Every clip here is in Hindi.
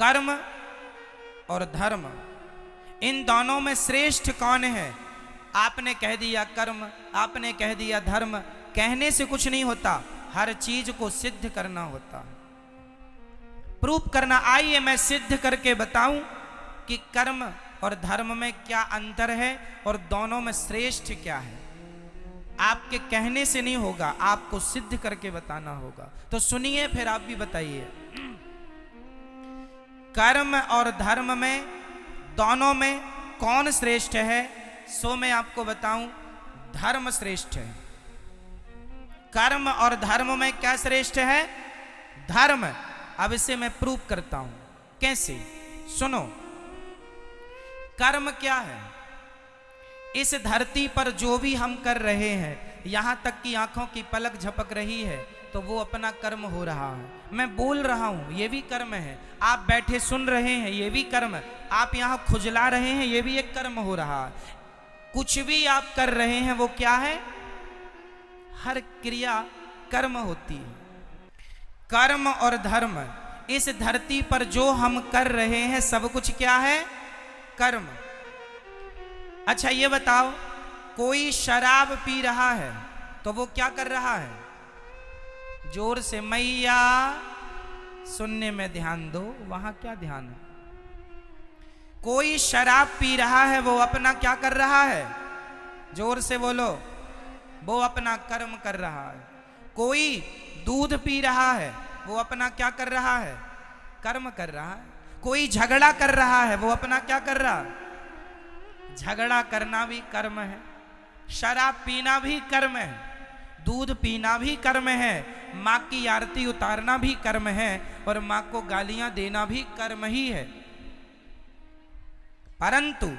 कर्म और धर्म, इन दोनों में श्रेष्ठ कौन है? आपने कह दिया कर्म, आपने कह दिया धर्म। कहने से कुछ नहीं होता, हर चीज को सिद्ध करना होता है, प्रूफ करना। आइए मैं सिद्ध करके बताऊं कि कर्म और धर्म में क्या अंतर है और दोनों में श्रेष्ठ क्या है। आपके कहने से नहीं होगा, आपको सिद्ध करके बताना होगा। तो सुनिए, फिर आप भी बताइए। कर्म और धर्म में, दोनों में कौन श्रेष्ठ है? सो मैं आपको बताऊं, धर्म श्रेष्ठ है। कर्म और धर्म में क्या श्रेष्ठ है? धर्म। अब इसे मैं प्रूफ करता हूं। कैसे? सुनो। कर्म क्या है? इस धरती पर जो भी हम कर रहे हैं, यहां तक कि आंखों की पलक झपक रही है, तो वो अपना कर्म हो रहा है। मैं बोल रहा हूं, ये भी कर्म है। आप बैठे सुन रहे हैं, ये भी कर्म। आप यहां खुजला रहे हैं, ये भी एक कर्म हो रहा है। कुछ भी आप कर रहे हैं, वो क्या है? हर क्रिया कर्म होती है। कर्म और धर्म, इस धरती पर जो हम कर रहे हैं, सब कुछ क्या है? कर्म। अच्छा ये बताओ, कोई शराब पी रहा है तो वो क्या कर रहा है? जोर से मैया, सुनने में ध्यान दो। वहां क्या ध्यान है? कोई शराब पी रहा है, वो अपना क्या कर रहा है? जोर से बोलो। वो अपना कर्म कर रहा है। कोई दूध पी रहा है, वो अपना क्या कर रहा है? कर्म कर रहा है। कोई झगड़ा कर रहा है, वो अपना क्या कर रहा है? झगड़ा करना भी कर्म है, शराब पीना भी कर्म है, दूध पीना भी कर्म है, माँ की आरती उतारना भी कर्म है, और माँ को गालियां देना भी कर्म ही है। परंतु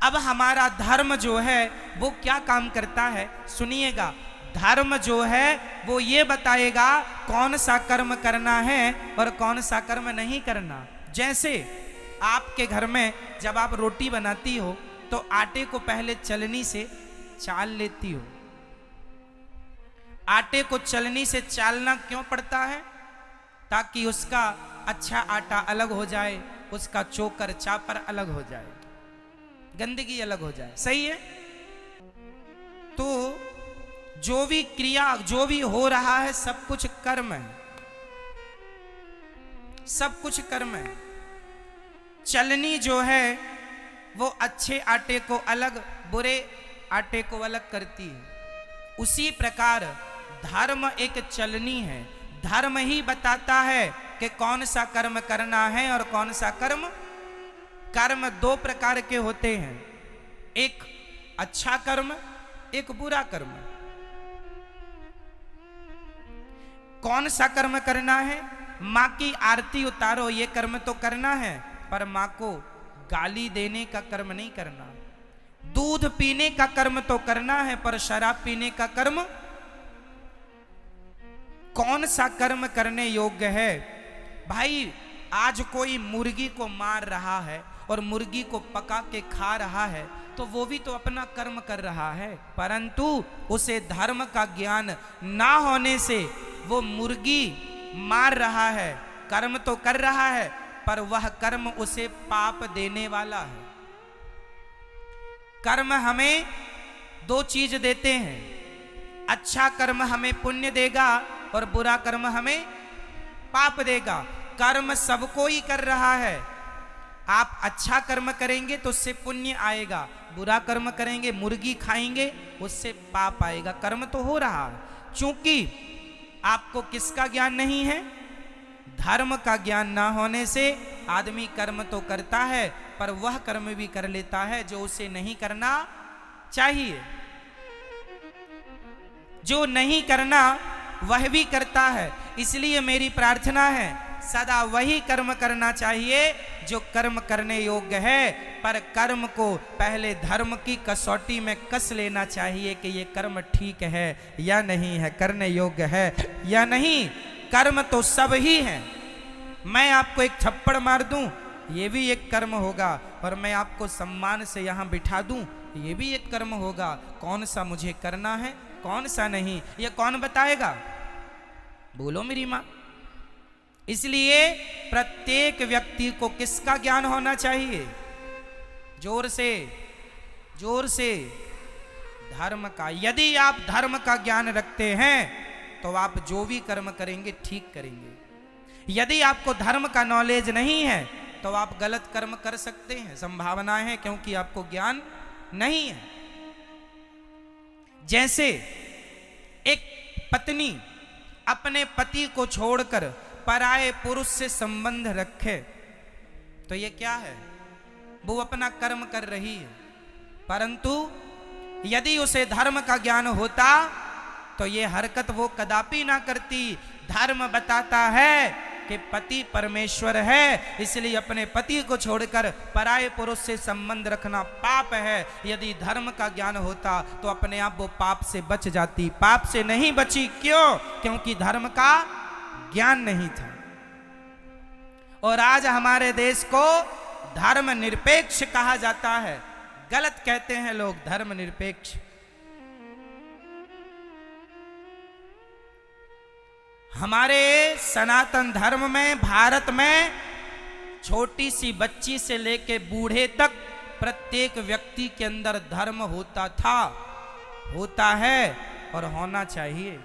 अब हमारा धर्म जो है वो क्या काम करता है? सुनिएगा। धर्म जो है वो ये बताएगा कौन सा कर्म करना है और कौन सा कर्म नहीं करना। जैसे आपके घर में जब आप रोटी बनाती हो तो आटे को पहले चलनी से चाल लेती हो। आटे को चलनी से चालना क्यों पड़ता है? ताकि उसका अच्छा आटा अलग हो जाए, उसका चोकर चापर अलग हो जाए, गंदगी अलग हो जाए। सही है? तो जो भी क्रिया, जो भी हो रहा है, सब कुछ कर्म है, सब कुछ कर्म है। चलनी जो है वो अच्छे आटे को अलग, बुरे आटे को अलग करती है। उसी प्रकार धर्म एक चलनी है। धर्म ही बताता है कि कौन सा कर्म करना है और कौन सा कर्म। कर्म दो प्रकार के होते हैं, एक अच्छा कर्म, एक बुरा कर्म। कौन सा कर्म करना है? माँ की आरती उतारो, ये कर्म तो करना है, पर माँ को गाली देने का कर्म नहीं करना। दूध पीने का कर्म तो करना है, पर शराब पीने का कर्म। कौन सा कर्म करने योग्य है? भाई आज कोई मुर्गी को मार रहा है और मुर्गी को पका के खा रहा है, तो वो भी तो अपना कर्म कर रहा है, परंतु उसे धर्म का ज्ञान ना होने से वो मुर्गी मार रहा है, कर्म तो कर रहा है, पर वह कर्म उसे पाप देने वाला है। कर्म हमें दो चीज देते हैं, अच्छा कर्म हमें पुण्य देगा और बुरा कर्म हमें पाप देगा। कर्म सबको ही कर रहा है। आप अच्छा कर्म करेंगे तो उससे पुण्य आएगा, बुरा कर्म करेंगे, मुर्गी खाएंगे, उससे पाप आएगा। कर्म तो हो रहा है। चूंकि आपको किसका ज्ञान नहीं है? धर्म का ज्ञान ना होने से आदमी कर्म तो करता है, पर वह कर्म भी कर लेता है जो उसे नहीं करना चाहिए। जो नहीं करना वह भी करता है। इसलिए मेरी प्रार्थना है, सदा वही कर्म करना चाहिए जो कर्म करने योग्य है, पर कर्म को पहले धर्म की कसौटी में कस लेना चाहिए कि ये कर्म ठीक है या नहीं है, करने योग्य है या नहीं। कर्म तो सब ही है। मैं आपको एक थप्पड़ मार दूं, ये भी एक कर्म होगा, और मैं आपको सम्मान से यहां बिठा दूं, ये भी एक कर्म होगा। कौन सा मुझे करना है, कौन सा नहीं, ये कौन बताएगा? बोलो मेरी मां। इसलिए प्रत्येक व्यक्ति को किसका ज्ञान होना चाहिए? जोर से, जोर से, धर्म का। यदि आप धर्म का ज्ञान रखते हैं तो आप जो भी कर्म करेंगे ठीक करेंगे। यदि आपको धर्म का नॉलेज नहीं है तो आप गलत कर्म कर सकते हैं, संभावना है, क्योंकि आपको ज्ञान नहीं है। जैसे एक पत्नी अपने पति को छोड़कर पराये पुरुष से संबंध रखे तो ये क्या है? वो अपना कर्म कर रही है। परंतु यदि उसे धर्म का ज्ञान होता तो ये हरकत वो कदापि ना करती। धर्म बताता है कि पति परमेश्वर है, इसलिए अपने पति को छोड़कर पराये पुरुष से संबंध रखना पाप है। यदि धर्म का ज्ञान होता तो अपने आप वो पाप से बच जाती। पाप से नहीं बची, क्यों? क्योंकि धर्म का ज्ञान नहीं था। और आज हमारे देश को धर्म निरपेक्ष कहा जाता है। गलत कहते हैं लोग, धर्म निरपेक्ष। हमारे सनातन धर्म में, भारत में, छोटी सी बच्ची से लेके बूढ़े तक प्रत्येक व्यक्ति के अंदर धर्म होता था, होता है और होना चाहिए।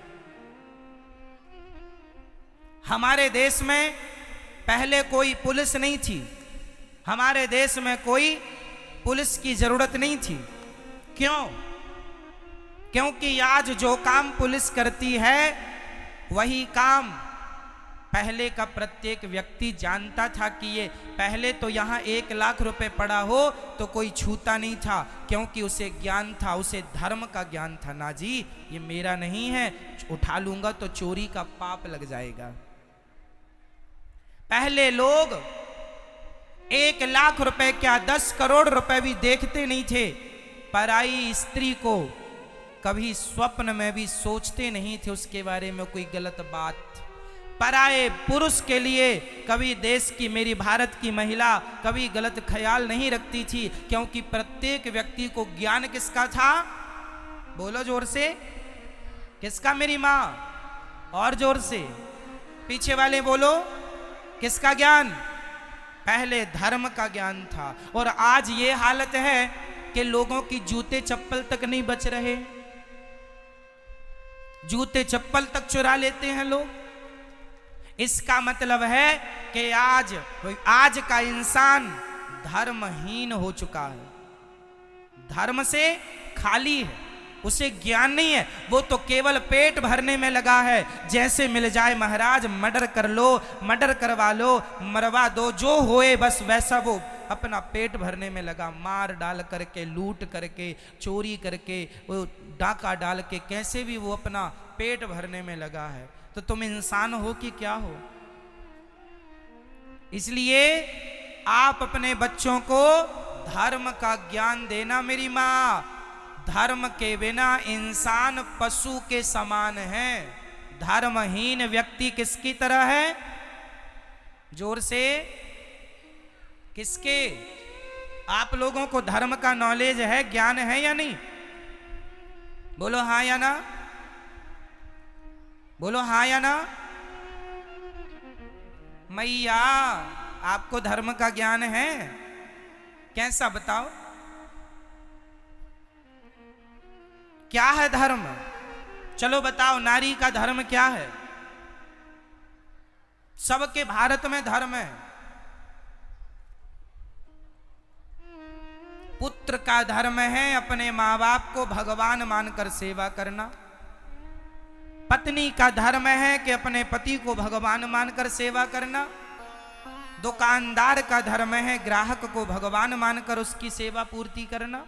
हमारे देश में पहले कोई पुलिस नहीं थी। हमारे देश में कोई पुलिस की जरूरत नहीं थी। क्यों? क्योंकि आज जो काम पुलिस करती है वही काम पहले का प्रत्येक व्यक्ति जानता था कि ये पहले तो यहाँ 1 लाख रुपए पड़ा हो तो कोई छूता नहीं था, क्योंकि उसे ज्ञान था, उसे धर्म का ज्ञान था। ना जी, ये मेरा नहीं है, उठा लूंगा तो चोरी का पाप लग जाएगा। पहले लोग 1 लाख रुपए क्या 10 करोड़ रुपए भी देखते नहीं थे। पराई स्त्री को कभी स्वप्न में भी सोचते नहीं थे उसके बारे में कोई गलत बात। पराये पुरुष के लिए कभी देश की, मेरी भारत की महिला कभी गलत ख्याल नहीं रखती थी, क्योंकि प्रत्येक व्यक्ति को ज्ञान किसका था? बोलो जोर से, किसका? मेरी माँ। और जोर से, पीछे वाले बोलो, किसका ज्ञान? पहले धर्म का ज्ञान था। और आज ये हालत है कि लोगों की जूते चप्पल तक नहीं बच रहे। जूते चप्पल तक चुरा लेते हैं लोग। इसका मतलब है कि आज का इंसान धर्महीन हो चुका है, धर्म से खाली है, उसे ज्ञान नहीं है। वो तो केवल पेट भरने में लगा है। जैसे मिल जाए महाराज मर्डर कर लो, मर्डर करवा लो, मरवा दो, जो होए बस वैसा वो अपना पेट भरने में लगा। मार डाल करके, लूट करके, चोरी करके, वो डाका डाल के, कैसे भी वो अपना पेट भरने में लगा है। तो तुम इंसान हो कि क्या हो? इसलिए आप अपने बच्चों को धर्म का ज्ञान देना मेरी माँ। धर्म के बिना इंसान पशु के समान है। धर्महीन व्यक्ति किसकी तरह है? जोर से, किसके? आप लोगों को धर्म का नॉलेज है, ज्ञान है या नहीं? बोलो हाँ या ना, बोलो हाँ या ना। मैया, आपको धर्म का ज्ञान है? कैसा बताओ, क्या है धर्म? चलो बताओ, नारी का धर्म क्या है? सबके भारत में धर्म है। पुत्र का धर्म है अपने माँ बाप को भगवान मानकर सेवा करना। पत्नी का धर्म है कि अपने पति को भगवान मानकर सेवा करना। दुकानदार का धर्म है ग्राहक को भगवान मानकर उसकी सेवा पूर्ति करना।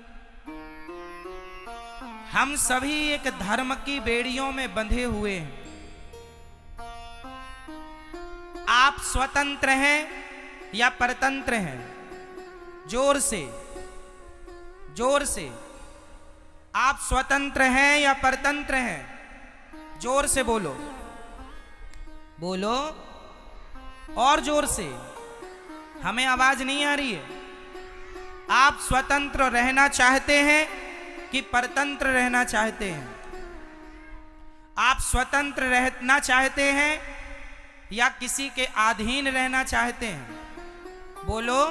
हम सभी एक धर्म की बेड़ियों में बंधे हुए हैं। आप स्वतंत्र हैं या परतंत्र हैं? जोर से, जोर से। आप स्वतंत्र हैं या परतंत्र हैं? जोर से बोलो, बोलो और जोर से, हमें आवाज नहीं आ रही है। आप स्वतंत्र रहना चाहते हैं कि परतंत्र रहना चाहते हैं? आप स्वतंत्र रहना चाहते हैं या किसी के अधीन रहना चाहते हैं? बोलो।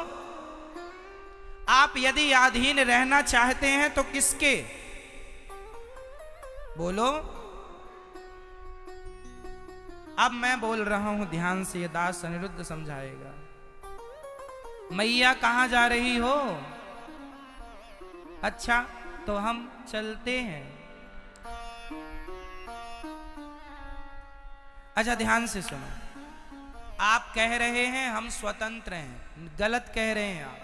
आप यदि अधीन रहना चाहते हैं तो किसके? बोलो। अब मैं बोल रहा हूं, ध्यान से, ये दास अनिरुद्ध समझाएगा। मैया कहां जा रही हो? अच्छा, तो हम चलते हैं। अच्छा, ध्यान से सुनो। आप कह रहे हैं हम स्वतंत्र हैं, गलत कह रहे हैं आप।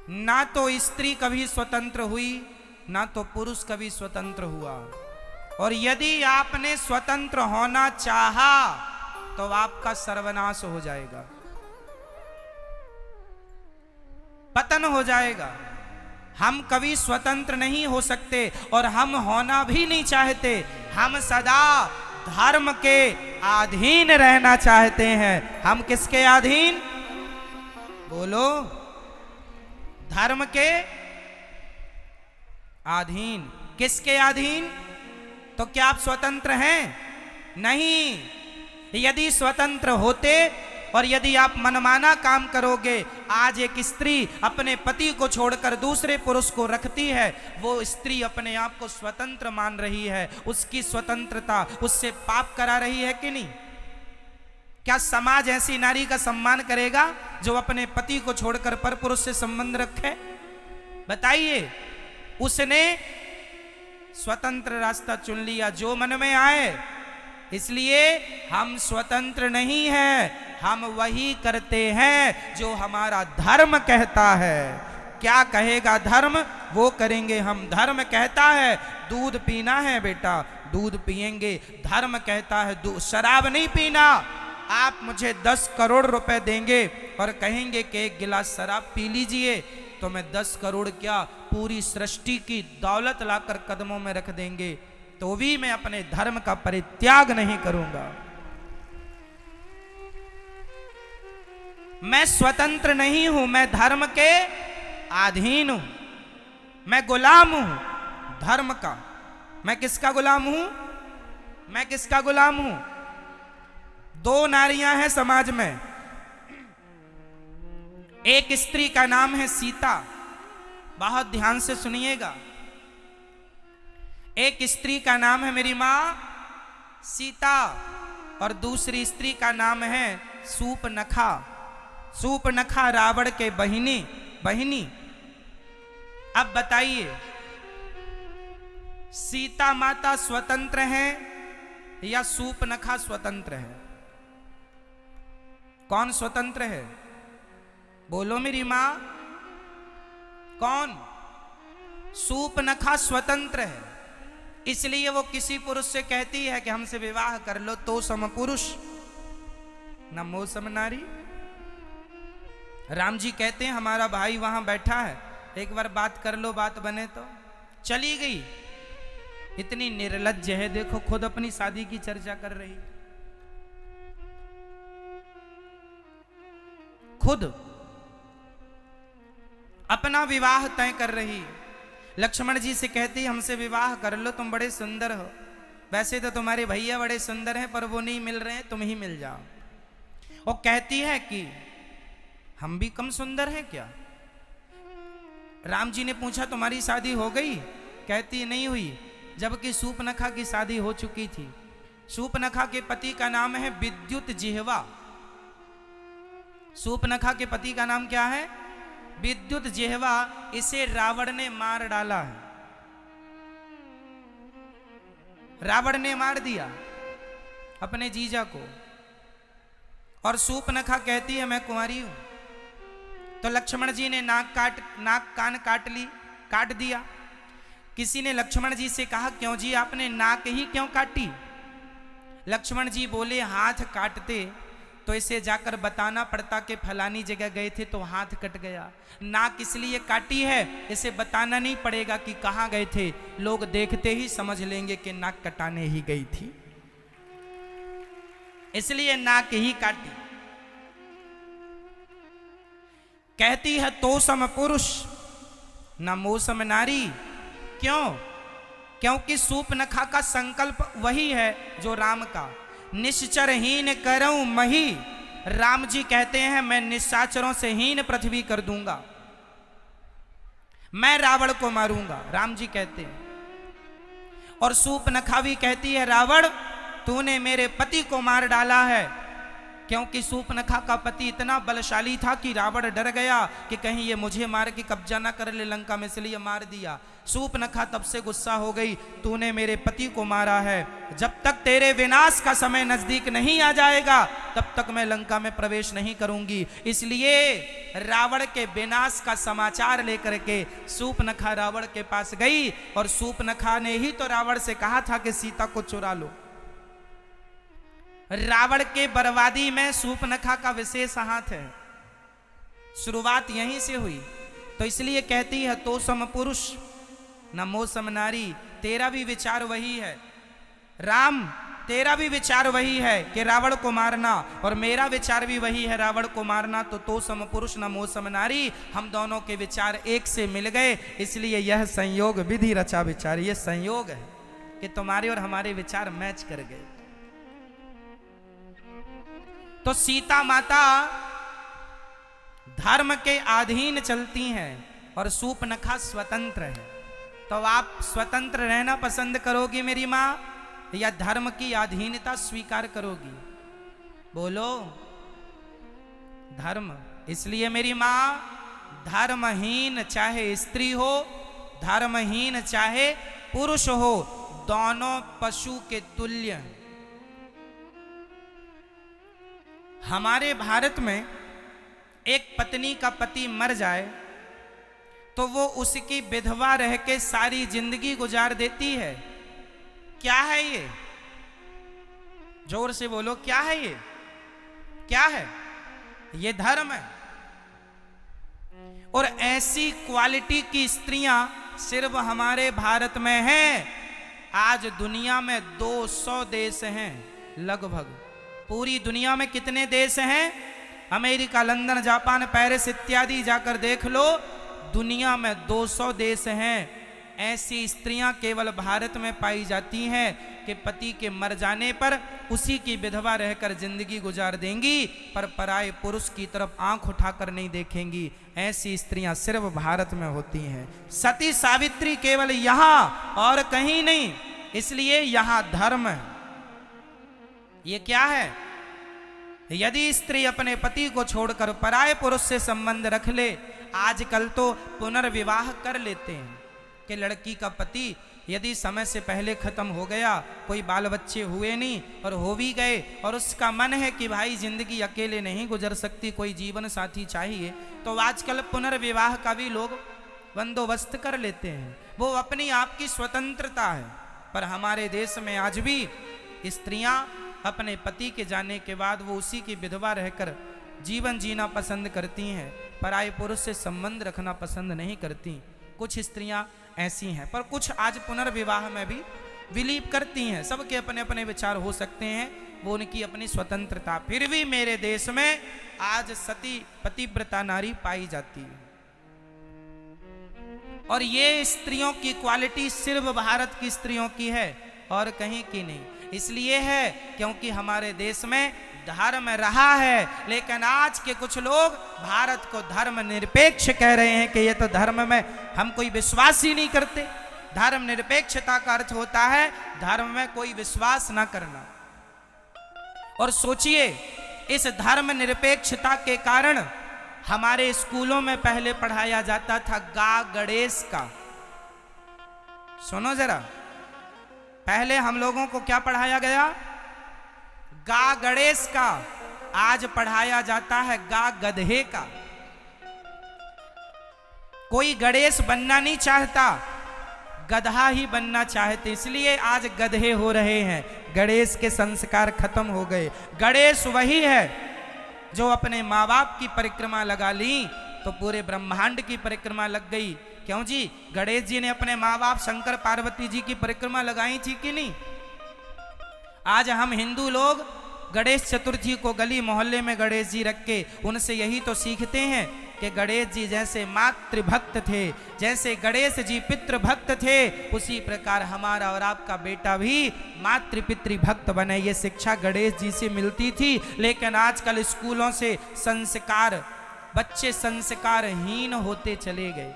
ना तो स्त्री कभी स्वतंत्र हुई, ना तो पुरुष कभी स्वतंत्र हुआ। और यदि आपने स्वतंत्र होना चाहा तो आपका सर्वनाश हो जाएगा, पतन हो जाएगा। हम कभी स्वतंत्र नहीं हो सकते और हम होना भी नहीं चाहते। हम सदा धर्म के अधीन रहना चाहते हैं। हम किसके अधीन? बोलो। धर्म के अधीन। किसके अधीन? तो क्या आप स्वतंत्र हैं? नहीं। यदि स्वतंत्र होते और यदि आप मनमाना काम करोगे, आज एक स्त्री अपने पति को छोड़कर दूसरे पुरुष को रखती है, वो स्त्री अपने आप को स्वतंत्र मान रही है। उसकी स्वतंत्रता उससे पाप करा रही है कि नहीं? क्या समाज ऐसी नारी का सम्मान करेगा जो अपने पति को छोड़कर पर पुरुष से संबंध रखे? बताइए। उसने स्वतंत्र रास्ता चुन लिया, जो मन में आए। इसलिए हम स्वतंत्र नहीं हैं, हम वही करते हैं जो हमारा धर्म कहता है। क्या कहेगा धर्म, वो करेंगे हम। धर्म कहता है दूध पीना है बेटा, दूध पिएंगे। धर्म कहता है शराब नहीं पीना। आप मुझे 10 करोड़ रुपए देंगे और कहेंगे कि एक गिलास शराब पी लीजिए, तो मैं 10 करोड़ क्या, पूरी सृष्टि की दौलत लाकर कदमों में रख देंगे, तो भी मैं अपने धर्म का परित्याग नहीं करूंगा। मैं स्वतंत्र नहीं हूं, मैं धर्म के अधीन हूं, मैं गुलाम हूं धर्म का। मैं किसका गुलाम हूं? मैं किसका गुलाम हूं? 2 नारियां हैं समाज में। एक स्त्री का नाम है सीता, बहुत ध्यान से सुनिएगा। एक स्त्री का नाम है मेरी मां सीता, और दूसरी स्त्री का नाम है सूपनखा। सूपनखा रावण के बहिनी। अब बताइए, सीता माता स्वतंत्र है या सूपनखा स्वतंत्र है? कौन स्वतंत्र है? बोलो मेरी मां। कौन? सूपनखा स्वतंत्र है। इसलिए वो किसी पुरुष से कहती है कि हमसे विवाह कर लो, तो सम पुरुष न मोह सम नारी। राम जी कहते हैं हमारा भाई वहां बैठा है, एक बार बात कर लो, बात बने तो। चली गई। इतनी निर्लज्ज है, देखो खुद अपनी शादी की चर्चा कर रही, खुद अपना विवाह तय कर रही। लक्ष्मण जी से कहती हमसे विवाह कर लो, तुम बड़े सुंदर हो। वैसे तो तुम्हारे भैया बड़े सुंदर हैं, पर वो नहीं मिल रहे हैं, तुम ही मिल जाओ। वो कहती है कि हम भी कम सुंदर हैं क्या? राम जी ने पूछा तुम्हारी शादी हो गई? कहती नहीं हुई, जबकि सूपनखा की शादी हो चुकी थी। सूपनखा के पति का नाम है विद्युत जिह्वा। सूपनखा के पति का नाम क्या है? विद्युत जिह्वा। इसे रावण ने मार डाला है, रावण ने मार दिया अपने जीजा को। और सूपनखा कहती है मैं कुंवारी हूं। तो लक्ष्मण जी ने नाक कान काट दिया। किसी ने लक्ष्मण जी से कहा क्यों जी आपने नाक ही क्यों काटी? लक्ष्मण जी बोले हाथ काटते तो इसे जाकर बताना पड़ता कि फलानी जगह गए थे तो हाथ कट गया। नाक इसलिए काटी है, इसे बताना नहीं पड़ेगा कि कहां गए थे, लोग देखते ही समझ लेंगे कि नाक कटाने ही गई थी, इसलिए नाक ही काटी। कहती है तो सम पुरुष न मोह सम नारी। क्यों? क्योंकि सूपनखा का संकल्प वही है जो राम का, निश्चरहीन करऊं मही। राम जी कहते हैं मैं निशाचरों से हीन पृथ्वी कर दूंगा, मैं रावण को मारूंगा, राम जी कहते हैं। और सूपनखा भी कहती है रावण तूने मेरे पति को मार डाला है, क्योंकि सूपनखा का पति इतना बलशाली था कि रावण डर गया कि कहीं ये मुझे मार के कब्जा ना कर ले लंका में, इसलिए मार दिया। सूपनखा तब से गुस्सा हो गई, तूने मेरे पति को मारा है, जब तक तेरे विनाश का समय नजदीक नहीं आ जाएगा तब तक मैं लंका में प्रवेश नहीं करूंगी। इसलिए रावण के विनाश का समाचार लेकर के सूपनखा रावण के पास गई, और सूपनखा ने ही तो रावण से कहा था कि सीता को चुरा लो। रावण के बर्बादी में सूपनखा का विशेष हाथ है, शुरुआत यहीं से हुई। तो इसलिए कहती है तो सम पुरुष न मोह सम नारी, तेरा भी विचार वही है राम, तेरा भी विचार वही है कि रावण को मारना, और मेरा विचार भी वही है रावण को मारना। तो सम पुरुष न मोह सम नारी, हम दोनों के विचार एक से मिल गए, इसलिए यह संयोग विधि रचा विचार। ये संयोग है कि तुम्हारे और हमारे विचार मैच कर गए। तो सीता माता धर्म के अधीन चलती हैं और सूपनखा स्वतंत्र है। तो आप स्वतंत्र रहना पसंद करोगी मेरी माँ, या धर्म की अधीनता स्वीकार करोगी? बोलो। धर्म। इसलिए मेरी माँ धर्महीन चाहे स्त्री हो, धर्महीन चाहे पुरुष हो, दोनों पशु के तुल्य हैं। हमारे भारत में एक पत्नी का पति मर जाए तो वो उसकी विधवा रह के सारी जिंदगी गुजार देती है। क्या है ये? जोर से बोलो, क्या है ये? क्या है ये? धर्म है। और ऐसी क्वालिटी की स्त्रियां सिर्फ हमारे भारत में हैं। आज दुनिया में 200 देश हैं लगभग। पूरी दुनिया में कितने देश हैं? अमेरिका, लंदन, जापान, पेरिस इत्यादि जाकर देख लो, दुनिया में 200 देश हैं। ऐसी स्त्रियां केवल भारत में पाई जाती हैं कि पति के मर जाने पर उसी की विधवा रहकर जिंदगी गुजार देंगी, पर पराये पुरुष की तरफ आंख उठाकर नहीं देखेंगी। ऐसी स्त्रियां सिर्फ भारत में होती हैं। सती सावित्री केवल यहां और कहीं नहीं, इसलिए यहां धर्म है। ये क्या है? यदि स्त्री अपने पति को छोड़कर पराये पुरुष से संबंध रख ले, आजकल तो पुनर्विवाह कर लेते हैं कि लड़की का पति यदि समय से पहले खत्म हो गया, कोई बाल बच्चे हुए नहीं और हो भी गए, और उसका मन है कि भाई जिंदगी अकेले नहीं गुजर सकती, कोई जीवन साथी चाहिए, तो आजकल पुनर्विवाह का भी लोग बंदोबस्त कर लेते हैं। वो अपनी आप की स्वतंत्रता है। पर हमारे देश में आज भी स्त्रियां अपने पति के जाने के बाद वो उसी की विधवा रहकर जीवन जीना पसंद करती हैं, पराये पुरुष से संबंध रखना पसंद नहीं करती। कुछ स्त्रियां ऐसी हैं, पर कुछ आज पुनर्विवाह में भी बिलीव करती हैं। सबके अपने अपने विचार हो सकते हैं, वो उनकी अपनी स्वतंत्रता। फिर भी मेरे देश में आज सती पतिव्रता नारी पाई जाती है, और ये स्त्रियों की क्वालिटी सिर्फ भारत की स्त्रियों की है और कहीं की नहीं। इसलिए है क्योंकि हमारे देश में धर्म रहा है, लेकिन आज के कुछ लोग भारत को धर्म निरपेक्ष कह रहे हैं कि ये तो धर्म में हम कोई विश्वास ही नहीं करते। धर्म निरपेक्षता का अर्थ होता है धर्म में कोई विश्वास ना करना। और सोचिए, इस धर्म निरपेक्षता के कारण हमारे स्कूलों में पहले पढ़ाया जाता था गा गणेश का। सुनो जरा, पहले हम लोगों को क्या पढ़ाया गया? गा गणेश का। आज पढ़ाया जाता है गा गधे का। कोई गणेश बनना नहीं चाहता, गधा ही बनना चाहते, इसलिए आज गधे हो रहे हैं। गणेश के संस्कार खत्म हो गए। गणेश वही है जो अपने माँ बाप की परिक्रमा लगा ली तो पूरे ब्रह्मांड की परिक्रमा लग गई। क्यों जी? गणेश जी ने अपने माँ बाप शंकर पार्वती जी की परिक्रमा लगाई थी कि नहीं? आज हम हिंदू लोग गणेश चतुर्थी को गली मोहल्ले में गणेश जी रख के उनसे यही तो सीखते हैं कि गणेश जी जैसे मातृभक्त थे, जैसे गणेश जी पितृभक्त थे, उसी प्रकार हमारा और आपका बेटा भी मातृ पितृभक्त बने। ये शिक्षा गणेश जी से मिलती थी। लेकिन आजकल स्कूलों से संस्कार, बच्चे संस्कारहीन होते चले गए।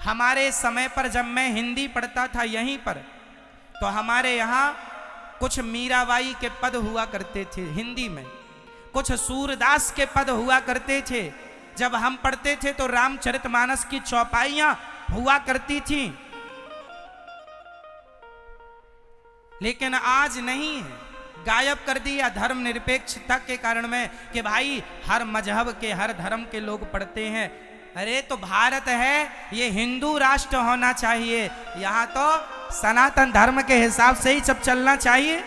हमारे समय पर जब मैं हिंदी पढ़ता था यहीं पर, तो हमारे यहाँ कुछ मीराबाई के पद हुआ करते थे हिंदी में, कुछ सूरदास के पद हुआ करते थे। जब हम पढ़ते थे तो रामचरितमानस की चौपाइयां हुआ करती थी। लेकिन आज नहीं है, गायब कर दिया धर्मनिरपेक्षता के कारण में कि भाई हर मजहब के, हर धर्म के लोग पढ़ते हैं। अरे तो भारत है, ये हिंदू राष्ट्र होना चाहिए, यहां तो सनातन धर्म के हिसाब से ही सब चलना चाहिए।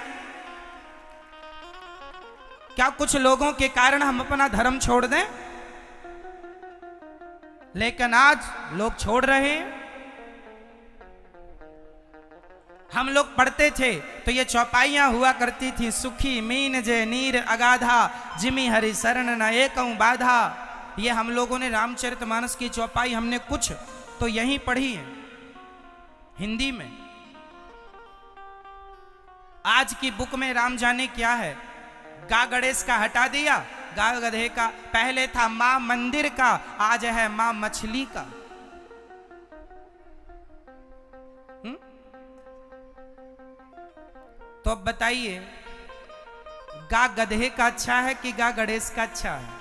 क्या कुछ लोगों के कारण हम अपना धर्म छोड़ दें? लेकिन आज लोग छोड़ रहे हैं। हम लोग पढ़ते थे तो ये चौपाइयां हुआ करती थी, सुखी मीन जे नीर अगाधा, जिमी हरि शरण न एकऊं बाधा। ये हम लोगों ने रामचरितमानस की चौपाई हमने कुछ तो यहीं पढ़ी है हिंदी में। आज की बुक में राम जाने क्या है, गा गणेश का हटा दिया, गा गधे का। पहले था मां मंदिर का, आज है मां मछली का। तो अब बताइए, गा गधे का अच्छा है कि गा गणेश का अच्छा है?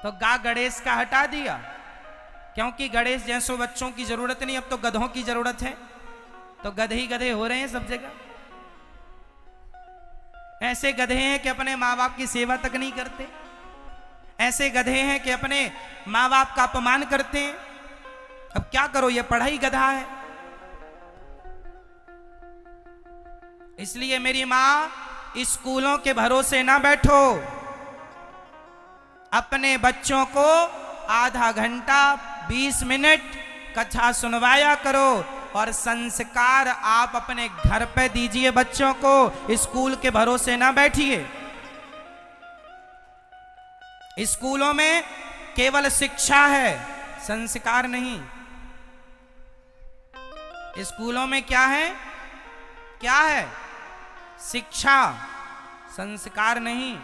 तो गा गणेश का हटा दिया, क्योंकि गणेश जैसों बच्चों की जरूरत नहीं, अब तो गधों की जरूरत है। तो गधे ही गधे हो रहे हैं सब जगह। ऐसे गधे हैं कि अपने माँ बाप की सेवा तक नहीं करते, ऐसे गधे हैं कि अपने माँ बाप का अपमान करते हैं। अब क्या करो, ये पढ़ाई गधा है। इसलिए मेरी माँ, स्कूलों के भरोसे ना बैठो, अपने बच्चों को आधा घंटा 20 मिनट कथा सुनवाया करो और संस्कार आप अपने घर पे दीजिए बच्चों को, स्कूल के भरोसे ना बैठिए। स्कूलों में केवल शिक्षा है, संस्कार नहीं। स्कूलों में क्या है? क्या है? शिक्षा, संस्कार नहीं।